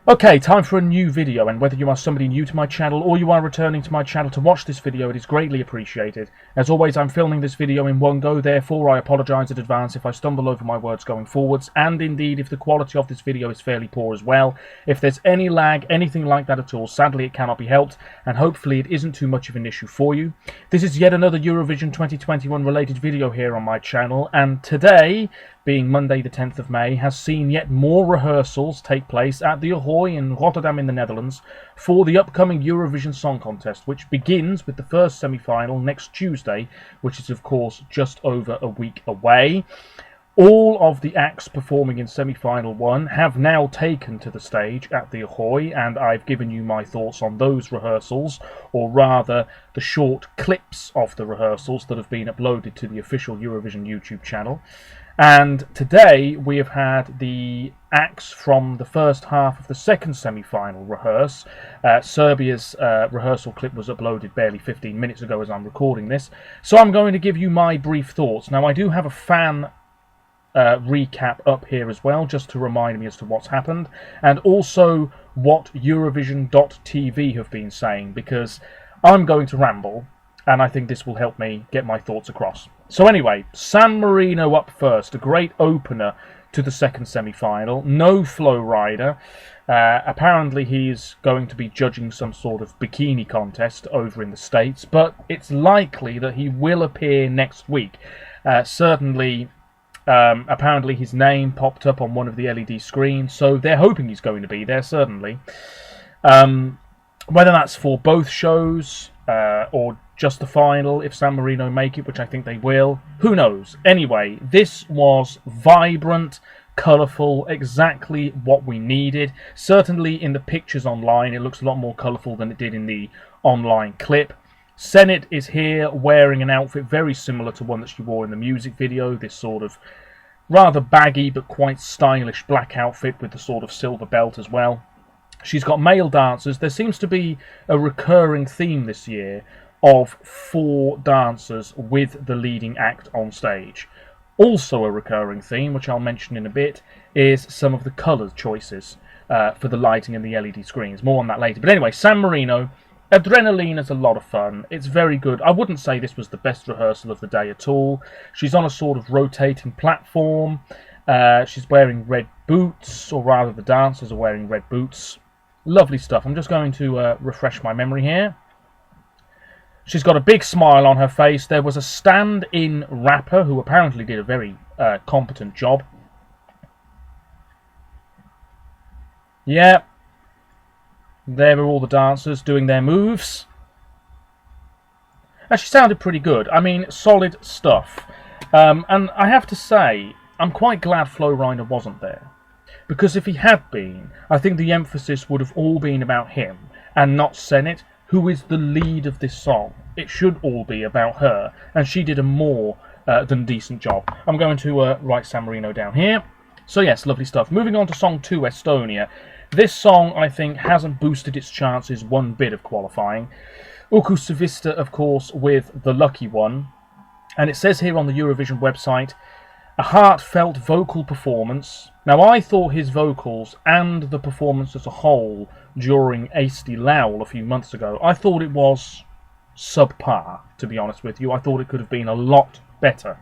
Okay, time for a new video, and whether you are somebody new to my channel or you are returning to my channel to watch this video, it is greatly appreciated. As always, I'm filming this video in one go, therefore I apologise in advance if I stumble over my words going forwards, and indeed if the quality of this video is fairly poor as well. If there's any lag, anything like that at all, sadly it cannot be helped, and hopefully it isn't too much of an issue for you. This is yet another Eurovision 2021 related video here on my channel, and today, being Monday the 10th of May, has seen yet more rehearsals take place at the Ahoy in Rotterdam in the Netherlands for the upcoming Eurovision Song Contest, which begins with the first semi-final next Tuesday, which is of course just over a week away. All of the acts performing in semi-final 1 have now taken to the stage at the Ahoy, and I've given you my thoughts on those rehearsals, or rather the short clips of the rehearsals that have been uploaded to the official Eurovision YouTube channel. And today we have had the acts from the first half of the second semi-final rehearse. Serbia's rehearsal clip was uploaded barely 15 minutes ago as I'm recording this, so I'm going to give you my brief thoughts. Now I do have a fan recap up here as well, just to remind me as to what's happened, and also what Eurovision.tv have been saying, because I'm going to ramble, and I think this will help me get my thoughts across. So anyway, San Marino up first, a great opener to the second semi-final. No Flow Rider. Apparently he's going to be judging some sort of bikini contest over in the States, but it's likely that he will appear next week. Certainly, apparently his name popped up on one of the LED screens, so they're hoping he's going to be there, certainly. Whether that's for both shows or just the final, if San Marino make it, which I think they will, who knows. Anyway, this was vibrant, colourful, exactly what we needed. Certainly in the pictures online it looks a lot more colourful than it did in the online clip. Senate is here wearing an outfit very similar to one that she wore in the music video, this sort of rather baggy but quite stylish black outfit with the sort of silver belt as well. She's got male dancers. There seems to be a recurring theme this year of 4 dancers with the leading act on stage. Also a recurring theme, which I'll mention in a bit, is some of the colour choices for the lighting and the LED screens. More on that later. But anyway, San Marino, Adrenaline is a lot of fun. It's very good. I wouldn't say this was the best rehearsal of the day at all. She's on a sort of rotating platform. She's wearing red boots, or rather the dancers are wearing red boots. Lovely stuff. I'm just going to refresh my memory here. She's got a big smile on her face. There was a stand-in rapper who apparently did a very competent job. Yeah. There were all the dancers doing their moves. And she sounded pretty good. I mean, solid stuff. And I have to say, I'm quite glad Flow Rider wasn't there. Because if he had been, I think the emphasis would have all been about him, and not Senate, who is the lead of this song. It should all be about her, and she did a more than decent job. I'm going to write San Marino down here. So yes, lovely stuff. Moving on to song 2, Estonia. This song, I think, hasn't boosted its chances one bit of qualifying. Uku Savista, of course, with The Lucky One. And it says here on the Eurovision website, a heartfelt vocal performance. Now, I thought his vocals and the performance as a whole during Eesti Laul a few months ago, I thought it was subpar, to be honest with you. I thought it could have been a lot better.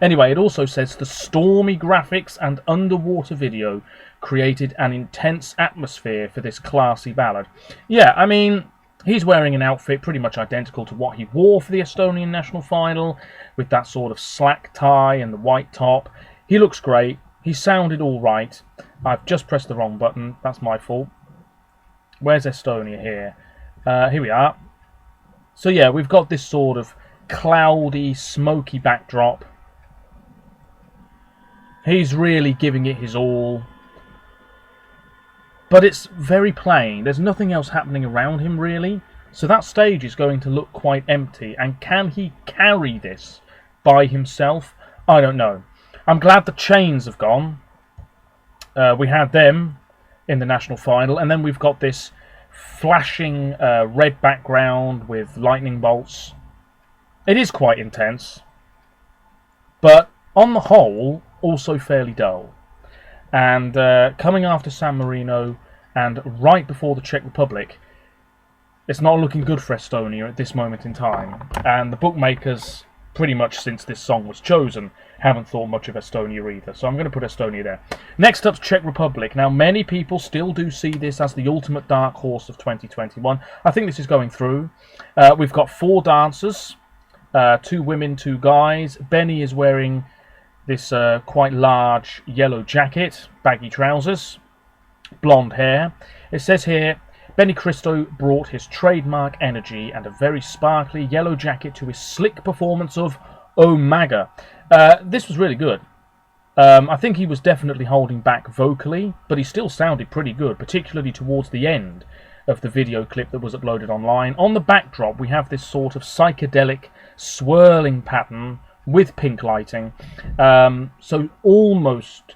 Anyway, it also says the stormy graphics and underwater video created an intense atmosphere for this classy ballad. Yeah, I mean, he's wearing an outfit pretty much identical to what he wore for the Estonian national final, with that sort of slack tie and the white top. He looks great. He sounded all right. I've just pressed the wrong button. That's my fault. Where's Estonia here? Here we are. So yeah, we've got this sort of cloudy, smoky backdrop. He's really giving it his all. But it's very plain. There's nothing else happening around him, really. So that stage is going to look quite empty. And can he carry this by himself? I don't know. I'm glad the chains have gone. We had them in the national final. And then we've got this flashing red background with lightning bolts. It is quite intense. But on the whole, also fairly dull. And coming after San Marino and right before the Czech Republic. It's not looking good for Estonia at this moment in time, and the bookmakers, pretty much since this song was chosen, haven't thought much of Estonia either, so I'm going to put Estonia there. Next up's Czech Republic. Now, many people still do see this as the ultimate dark horse of 2021. I think this is going through. We've got 4 dancers, 2 women, 2 guys. Benny is wearing this quite large yellow jacket, baggy trousers, blonde hair. It says here, Benny Cristo brought his trademark energy and a very sparkly yellow jacket to his slick performance of Oh Maga. This was really good. I think he was definitely holding back vocally, but he still sounded pretty good, particularly towards the end of the video clip that was uploaded online. On the backdrop, we have this sort of psychedelic swirling pattern with pink lighting, so almost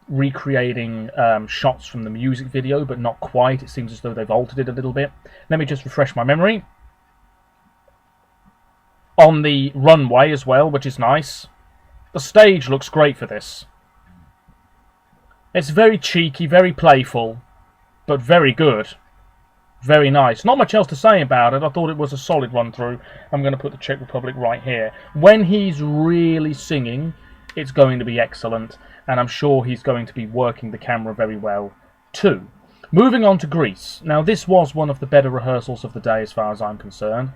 recreating shots from the music video, but not quite. It seems as though they've altered it a little bit. Let me just refresh my memory. On the runway as well, which is nice. The stage looks great for this. It's very cheeky, very playful, but very good. Very nice. Not much else to say about it. I thought it was a solid run through. I'm going to put the Czech Republic right here. When he's really singing, it's going to be excellent, and I'm sure he's going to be working the camera very well too. Moving on to Greece. Now, this was one of the better rehearsals of the day as far as I'm concerned,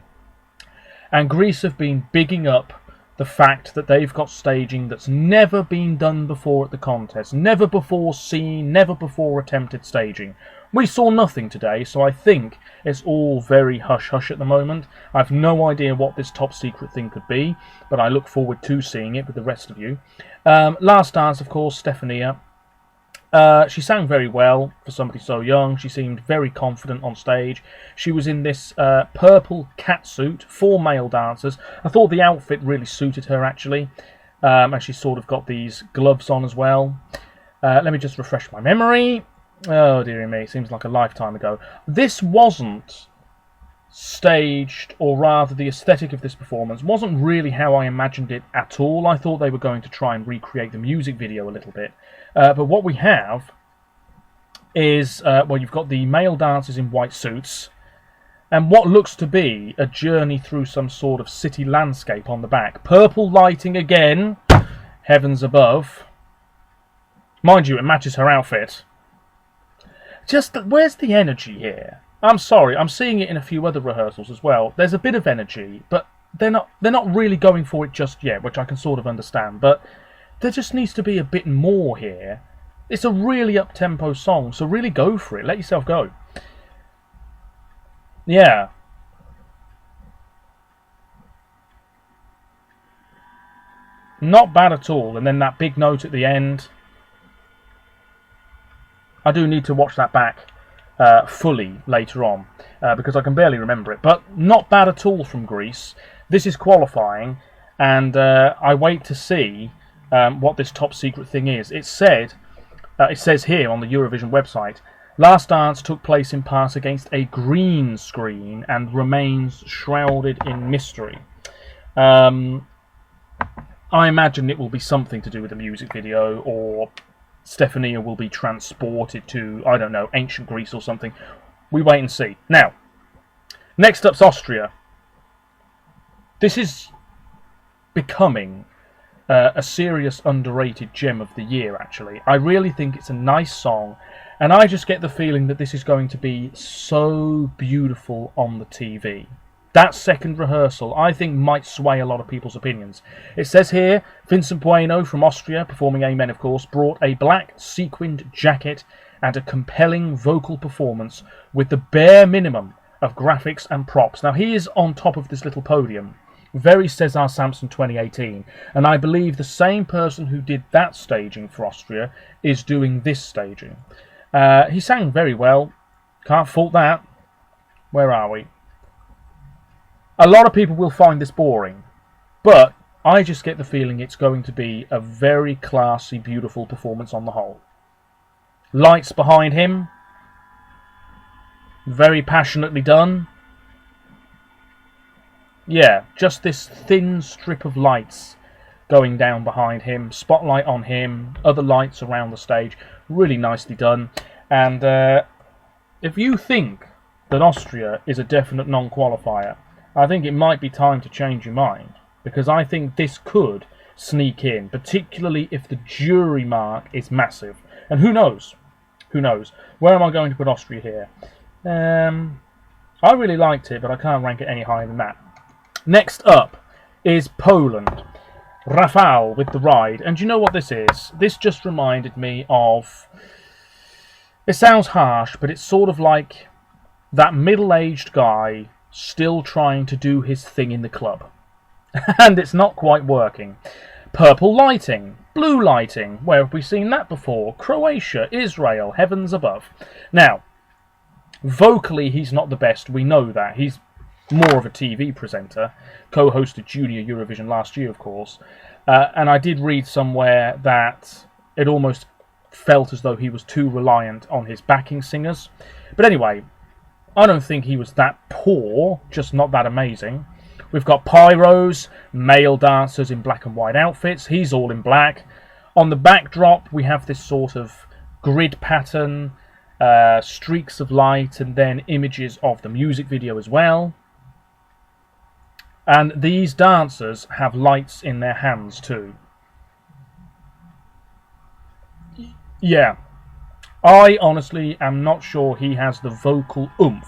and Greece have been bigging up the fact that they've got staging that's never been done before at the contest, never before seen, never before attempted staging. We saw nothing today, so I think it's all very hush-hush at the moment. I've no idea what this top secret thing could be, but I look forward to seeing it with the rest of you. Last dance, of course, Stefania. She sang very well for somebody so young. She seemed very confident on stage. She was in this purple catsuit, 4 male dancers. I thought the outfit really suited her, actually. And she sort of got these gloves on as well. Let me just refresh my memory. Oh, dearie me, seems like a lifetime ago. This wasn't staged, or rather the aesthetic of this performance wasn't really how I imagined it at all. I thought they were going to try and recreate the music video a little bit. But what we have is, well, you've got the male dancers in white suits, and what looks to be a journey through some sort of city landscape on the back. Purple lighting again, heavens above. Mind you, it matches her outfit. Just, where's the energy here? I'm sorry, I'm seeing it in a few other rehearsals as well. There's a bit of energy, but they're not really going for it just yet, which I can sort of understand. But there just needs to be a bit more here. It's a really up-tempo song, so really go for it. Let yourself go. Yeah. Not bad at all. And then that big note at the end. I do need to watch that back fully later on, because I can barely remember it. But not bad at all from Greece. This is qualifying, and I wait to see what this top secret thing is. It says here on the Eurovision website, last dance took place in part against a green screen and remains shrouded in mystery. I imagine it will be something to do with the music video, or Stefania will be transported to, I don't know, ancient Greece or something. We wait and see. Now, next up's Austria. This is becoming a serious underrated gem of the year, actually. I really think it's a nice song, and I just get the feeling that this is going to be so beautiful on the TV. That second rehearsal, I think, might sway a lot of people's opinions. It says here, Vincent Bueno from Austria, performing Amen, of course, brought a black sequined jacket and a compelling vocal performance with the bare minimum of graphics and props. Now, he is on top of this little podium. Very Cesar Sampson 2018. And I believe the same person who did that staging for Austria is doing this staging. He sang very well. Can't fault that. Where are we? A lot of people will find this boring, but I just get the feeling it's going to be a very classy, beautiful performance on the whole. Lights behind him, very passionately done. Yeah, just this thin strip of lights going down behind him, spotlight on him, other lights around the stage, really nicely done. And if you think that Austria is a definite non-qualifier, I think it might be time to change your mind, because I think this could sneak in, particularly if the jury mark is massive. And who knows? Who knows? Where am I going to put Austria here? I really liked it, but I can't rank it any higher than that. Next up is Poland. Rafał with the ride. And do you know what this is? This just reminded me of... It sounds harsh, but it's sort of like that middle-aged guy still trying to do his thing in the club. And it's not quite working. Purple lighting, blue lighting, where have we seen that before? Croatia, Israel, heavens above. Now, vocally he's not the best, we know that. He's more of a TV presenter, co-hosted Junior Eurovision last year, of course. And I did read somewhere that it almost felt as though he was too reliant on his backing singers. But anyway, I don't think he was that poor, just not that amazing. We've got pyros, male dancers in black and white outfits. He's all in black. On the backdrop, we have this sort of grid pattern, streaks of light, and then images of the music video as well. And these dancers have lights in their hands too. Yeah. I honestly am not sure he has the vocal oomph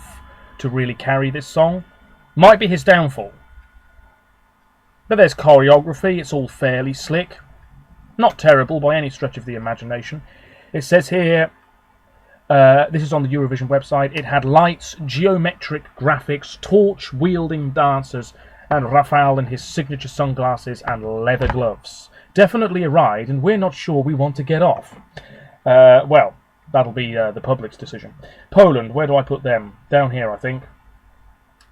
to really carry this song. Might be his downfall. But there's choreography, it's all fairly slick. Not terrible by any stretch of the imagination. It says here, this is on the Eurovision website, it had lights, geometric graphics, torch-wielding dancers, and Rafał in his signature sunglasses and leather gloves. Definitely a ride, and we're not sure we want to get off. Well, that'll be the public's decision. Poland, where do I put them? Down here, I think.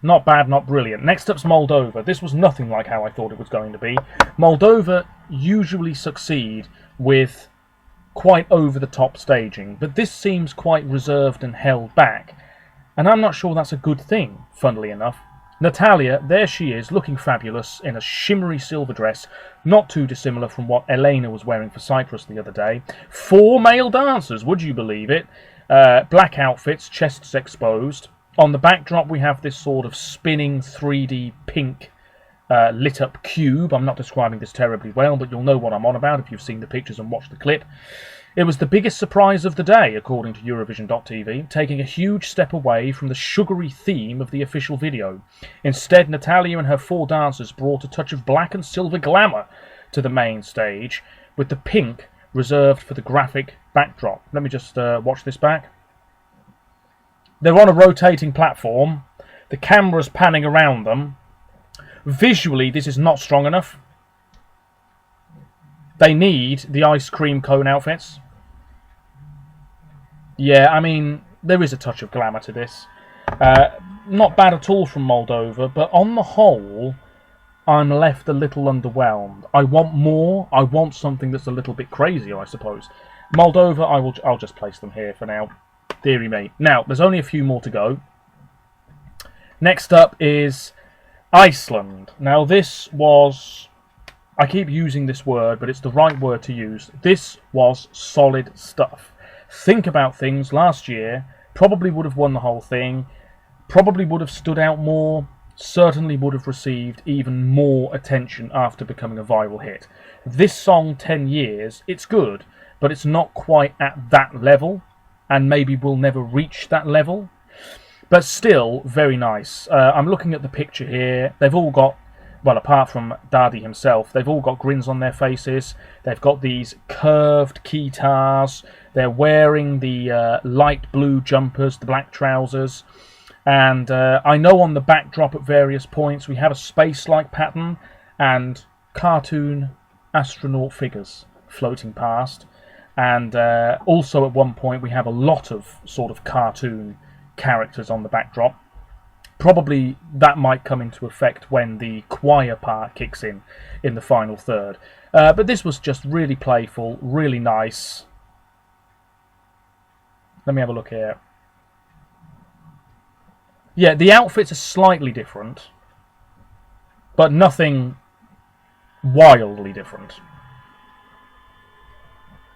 Not bad, not brilliant. Next up's Moldova. This was nothing like how I thought it was going to be. Moldova usually succeed with quite over-the-top staging, but this seems quite reserved and held back. And I'm not sure that's a good thing, funnily enough. Natalia, there she is, looking fabulous in a shimmery silver dress, not too dissimilar from what Elena was wearing for Cyprus the other day. 4 male dancers, would you believe it? Black outfits, chests exposed. On the backdrop we have this sort of spinning 3D pink lit up cube. I'm not describing this terribly well, but you'll know what I'm on about if you've seen the pictures and watched the clip. It was the biggest surprise of the day, according to Eurovision.tv, taking a huge step away from the sugary theme of the official video. Instead, Natalia and her 4 dancers brought a touch of black and silver glamour to the main stage, with the pink reserved for the graphic backdrop. Let me just watch this back. They're on a rotating platform. The camera's panning around them. Visually, this is not strong enough. They need the ice cream cone outfits. Yeah, I mean, there is a touch of glamour to this. Not bad at all from Moldova, but on the whole, I'm left a little underwhelmed. I want more. I want something that's a little bit crazier, I suppose. Moldova, I'll just place them here for now. Deary me. Now, there's only a few more to go. Next up is Iceland. Now, this was... I keep using this word, but it's the right word to use. This was solid stuff. Think About Things last year probably would have won the whole thing, probably would have stood out more, certainly would have received even more attention after becoming a viral hit. This song, 10 years, it's good, but it's not quite at that level, and maybe will never reach that level. But still, very nice. I'm looking at the picture here. They've all got, well, apart from Dadi himself, they've all got grins on their faces. They've got these curved guitars. They're wearing the light blue jumpers, the black trousers. And I know on the backdrop at various points we have a space-like pattern and cartoon astronaut figures floating past. And also at one point we have a lot of sort of cartoon characters on the backdrop. Probably that might come into effect when the choir part kicks in the final third. But this was just really playful, really nice. Let me have a look here. Yeah, the outfits are slightly different, but nothing wildly different.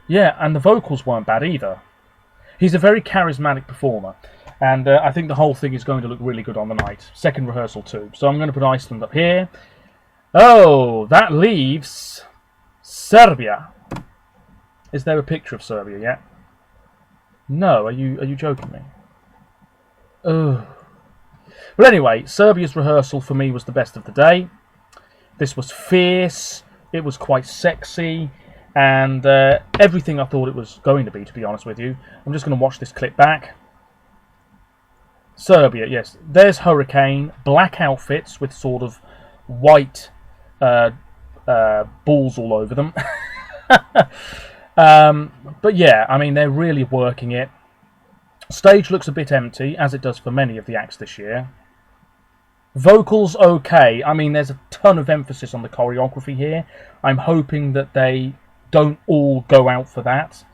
Yeah, and the vocals weren't bad either. He's a very charismatic performer. And I think the whole thing is going to look really good on the night. Second rehearsal too. So I'm going to put Iceland up here. Oh, that leaves Serbia. Is there a picture of Serbia yet? No, are you joking me? Oh. Well, anyway, Serbia's rehearsal for me was the best of the day. This was fierce. It was quite sexy. And everything I thought it was going to be honest with you. I'm just going to watch this clip back. Serbia, yes. There's Hurricane. Black outfits with sort of white balls all over them. But yeah, I mean, they're really working it. Stage looks a bit empty, as it does for many of the acts this year. Vocals, okay. I mean, there's a ton of emphasis on the choreography here. I'm hoping that they don't all go out for that.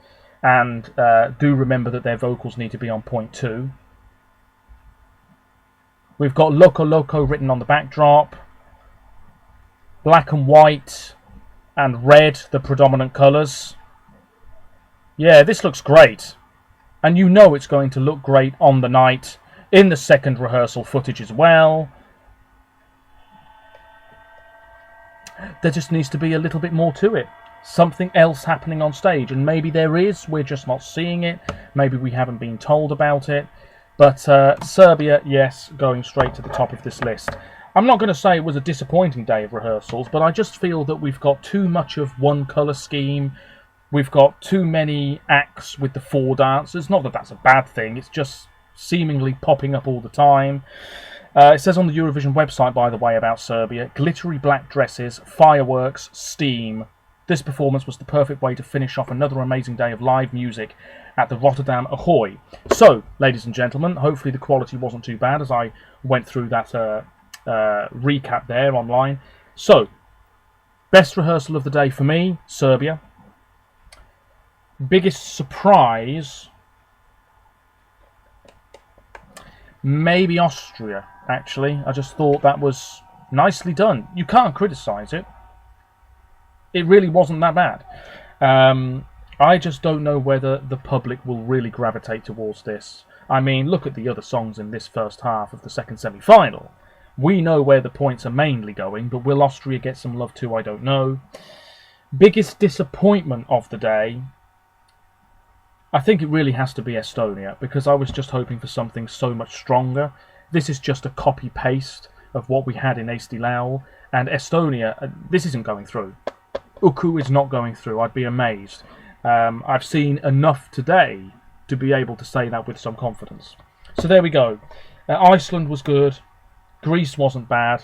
And do remember that their vocals need to be on point too. We've got Loco Loco written on the backdrop. Black and white and red, the predominant colours. Yeah, this looks great. And you know it's going to look great on the night, in the second rehearsal footage as well. There just needs to be a little bit more to it. Something else happening on stage. And maybe there is, we're just not seeing it. Maybe we haven't been told about it. But Serbia, yes, going straight to the top of this list. I'm not going to say it was a disappointing day of rehearsals, but I just feel that we've got too much of one colour scheme. We've got too many acts with the 4 dancers. Not that that's a bad thing, it's just seemingly popping up all the time. It says on the Eurovision website, by the way, about Serbia, glittery black dresses, fireworks, steam. This performance was the perfect way to finish off another amazing day of live music at the Rotterdam Ahoy. So, ladies and gentlemen, hopefully the quality wasn't too bad as I went through that recap there online. So, best rehearsal of the day for me, Serbia. Biggest surprise, maybe Austria, actually. I just thought that was nicely done. You can't criticise it. It really wasn't that bad. I just don't know whether the public will really gravitate towards this. I mean, look at the other songs in this first half of the second semi-final. We know where the points are mainly going, but will Austria get some love too? I don't know. Biggest disappointment of the day, I think it really has to be Estonia, because I was just hoping for something so much stronger. This is just a copy-paste of what we had in Eesti Laul, and Estonia, this isn't going through. Uku is not going through, I'd be amazed. I've seen enough today to be able to say that with some confidence. So there we go. Iceland was good. Greece wasn't bad.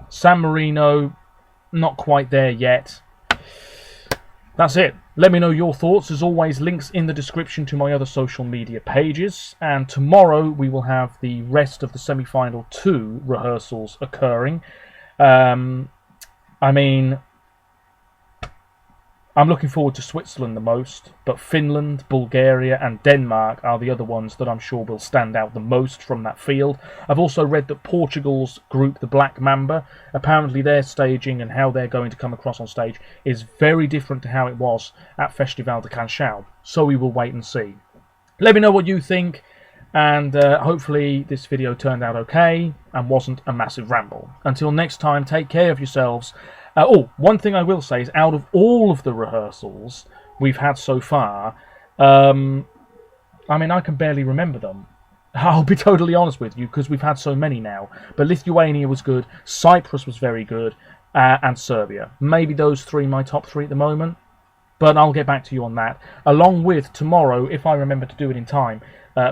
San Marino, not quite there yet. That's it. Let me know your thoughts. As always, links in the description to my other social media pages. And tomorrow we will have the rest of the semi-final 2 rehearsals occurring. I mean, I'm looking forward to Switzerland the most, but Finland, Bulgaria and Denmark are the other ones that I'm sure will stand out the most from that field. I've also read that Portugal's group, the Black Mamba, apparently their staging and how they're going to come across on stage is very different to how it was at Festival de Canchão. So we will wait and see. Let me know what you think, and hopefully this video turned out okay and wasn't a massive ramble. Until next time, take care of yourselves. One thing I will say is, out of all of the rehearsals we've had so far, I mean, I can barely remember them. I'll be totally honest with you, because we've had so many now. But Lithuania was good, Cyprus was very good, and Serbia. Maybe those 3 my top 3 at the moment, but I'll get back to you on that. Along with tomorrow, if I remember to do it in time,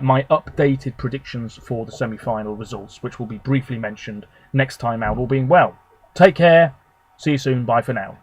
my updated predictions for the semi-final results, which will be briefly mentioned next time out, all being well. Take care. See you soon. Bye for now.